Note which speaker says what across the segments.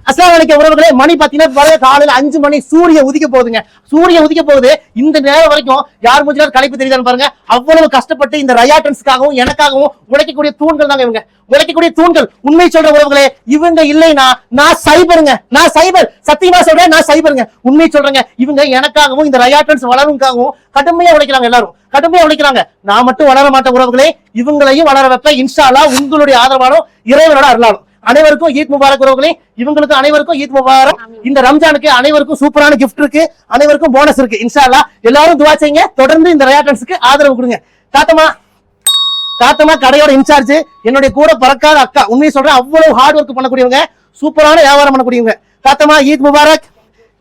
Speaker 1: அஸ்ஸலாமு அலைக்கும் உறவுகளே. மணி பாத்தீங்கன்னா காலையில 5 மணி சூரிய உதிக்க போகுதுங்க. சூரிய உதிக்க போகுது. இந்த நேரம் வரைக்கும் யார் மூஞ்சில களைப்பு தெரியுதான்னு பாருங்க. அவ்வளவு கஷ்டப்பட்டு இந்த ரயாட்டன்ஸ்க்காகவும் எனக்காகவும் உழைக்கக்கூடிய தூண்கள் தாங்க இவங்க. உழைக்கக்கூடிய தூண்கள். உண்மை சொல்ற உறவுகளே, இவங்க இல்லைன்னா நான் சைபருங்க. நான் சைபர். சத்தியமா சொல்றேன், நான் சைபருங்க. உண்மை சொல்றேங்க. இவங்க எனக்காகவும் இந்த ரயாட்டன்ஸ் வளருக்காகவும் கடுமையா உழைக்கிறாங்க. எல்லாரும் கடுமையா உழைக்கிறாங்க. நான் மட்டும் வளர மாட்டேன் உறவுகளே. இவங்களையும் வளர வைப்பேன் இன்ஷா அல்லாஹ். உங்களுடைய ஆதரவாலும் இறைவனோட அருளாலும். அனைவருக்கும் ஈத் முபாரக் உறவுகளே. இவங்களுக்கு அனைவருக்கும் ஈத் முபாரக். இந்த ரம்ஜானுக்கு அனைவருக்கும் சூப்பரான கிஃப்ட் இருக்கு. அனைவருக்கும் போனஸ் இருக்கு. இன்ஷா அல்லாஹ் எல்லாரும் துஆ செய்யுங்க. தொடர்ந்து இந்த ரயாட்டன்ஸ்க்கு ஆதரவு கொடுங்க. தாத்தமா கடையோட இன்சார்ஜ், என்னுடைய கூட பறக்காத அக்கா. உண்மையை சொல்றேன், அவ்வளவு ஹார்ட் ஒர்க் பண்ணக்கூடியவங்க, சூப்பரான வியாபாரம் பண்ணக்கூடியவங்க. தாத்தமா ஈத் முபாரக்.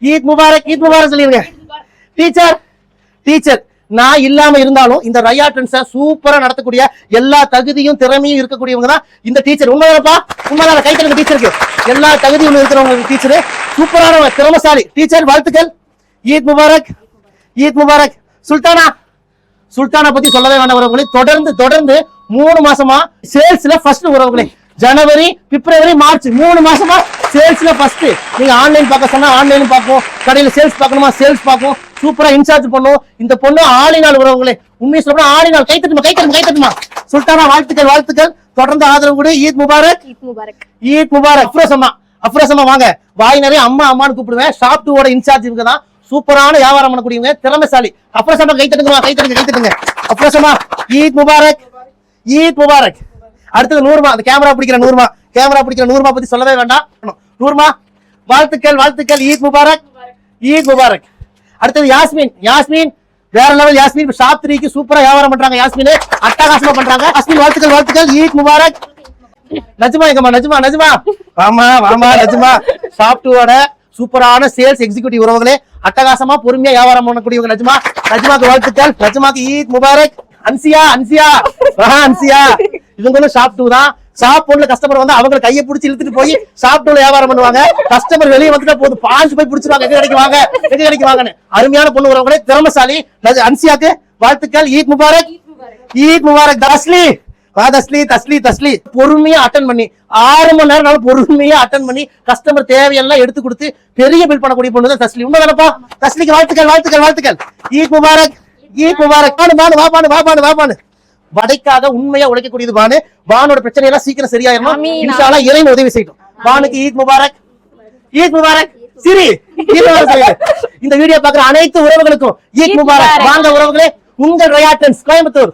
Speaker 1: ஈத் முபாரக். ஈத் முபாரக் சொல்லிருங்க. டீச்சர் நான் இல்லாம இருந்தாலும் இந்த ரயாட்டன்ஸ சூப்பரா நடத்தக்கூடிய எல்லா தகுதியும் திறமையும் இருக்கக்கூடியவங்க தான் இந்த டீச்சர். உண்மைதானப்பா? உண்மைதான். கைத்தடுங்க டீச்சருக்கு. எல்லா தகுதியும் இருக்கிறவங்க டீச்சர். சூப்பரான திறமசாலி டீச்சர். வாழ்த்துக்கள். ஈத் முபாரக். ஈத் முபாரக். சுல்தானா பத்தி சொல்லவே வேண்டாம் உறவுகளே. தொடர்ந்து 3 மாசமா சேல்ஸ்ல ஃபர்ஸ்ட் உறவுகளே. ஜனவரி, பிப்ரவரி, மார்ச் 3 மாசமா சேல்ஸ்ல ஃபர்ஸ்ட். நீங்க ஆன்லைன் பார்க்க சொன்னா ஆன்லைன் பார்ப்போம், கடையில சேல்ஸ் பார்க்கணுமா சேல்ஸ் பார்ப்போம். சூப்பரா இன்சார்ஜ் பண்ணுவோம். இந்த பொண்ணு ஆளினால் உறவுகளே. உண்மையை சொல்றா ஆளினால். கைத்தட்டுமா. சுல்தானா வாழ்த்துக்கள். தொடர்ந்து ஆதரவு கொடு. ஈத் முபாரக். ஈத் முபாரக். அஃப்ரோசம்மா வாங்க. வாய் நிறைய அம்மான்னு கூப்பிடுவேன். ஷாப் 2 ஓட இன்சார்ஜ் இவங்க தான். சூப்பரான வியாபாரம் பண்ணக்கூடியவங்க, திறமைசாலி. அஃப்ரோசம்மா கைத்தட்டுங்க. அஃப்ரோசம்மா ஈத் முபாரக். ஈத் முபாரக். அடுத்தது நூர்மா. அந்த கேமரா பிடிக்கிற நூர்மா பத்தி சொல்லவே வேண்டாம். நூர்மா வாழ்த்துக்கள். ஈத் முபாரக். அடுத்தது யாஸ்மின் வேற லெவல். யாஸ்மின் ஷாப் 3க்கு சூப்பரா வியாபாரம் பண்றாங்க. யாஸ்மின் அட்டகாசமா பண்றாங்க. யாஸ்மின் வாழ்த்துக்கள். ஈத் முபாரக். நஜ்மா எங்கம்மா? நஜ்மா வாமா. நஜ்மா ஷாப் 2 ஓட சூப்பரான சேல்ஸ் எக்ஸிக்யூட்டிவ் உறவுகளே. அட்டகாசமா பொறுமையா வியாபாரம் பண்ணக்கூடியவங்க. நஜ்மாக்கு வாழ்த்துக்கள். நஜ்மாக்கு ஈத் முபாரக். அன்சியா இவங்களும் ஷாப் 2 தான். ஷாப் 1ல கஸ்டமர் வந்து அவங்க கையை பிடிச்சி இழுத்துட்டு போய் ஷாப் 2ல வியாபாரம் பண்ணுவாங்க. கஸ்டமர் வெளியே வந்துட்டா போதும், பாஞ்சு போய் பிடிச்சிருவாங்க. எங்க கடைக்கு வாங்கன்னு. அருமையான பொண்ணு உறவுகளே, திறமசாலி. அன்சியாக்கு வாழ்த்துக்கள். ஈத் முபாரக். தஸ்லி பொறுமையா அட்டன் பண்ணி 6 மணி நேரம் பொறுமையா அட்டன் பண்ணி கஸ்டமர் தேவையெல்லாம் எடுத்து கொடுத்து பெரிய பில் பண்ணக்கூடிய பொண்ணு தான் தஸ்லி. உண்மைதானப்பா? தஸ்லிக்கு வாழ்த்துக்கள். ஈத் முபாரக். வாபானு வடைக்காக உண்மையா உழைக்கக்கூடியது பானு. பானோட பிரச்சனை எல்லாம் சீக்கிரம் சரியாயிரும். இன்ஷா அல்லாஹ் இறைவன் உதவி செய்யட்டும். பானுக்கு ஈத் முபாரக். சரி, இந்த வீடியோ பாக்குற அனைத்து உறவுகளுக்கும் ஈத் முபாரக். வாங்க உறவுகளே, உங்கள் ரயாட்டன்ஸ் கோயம்புத்தூர்.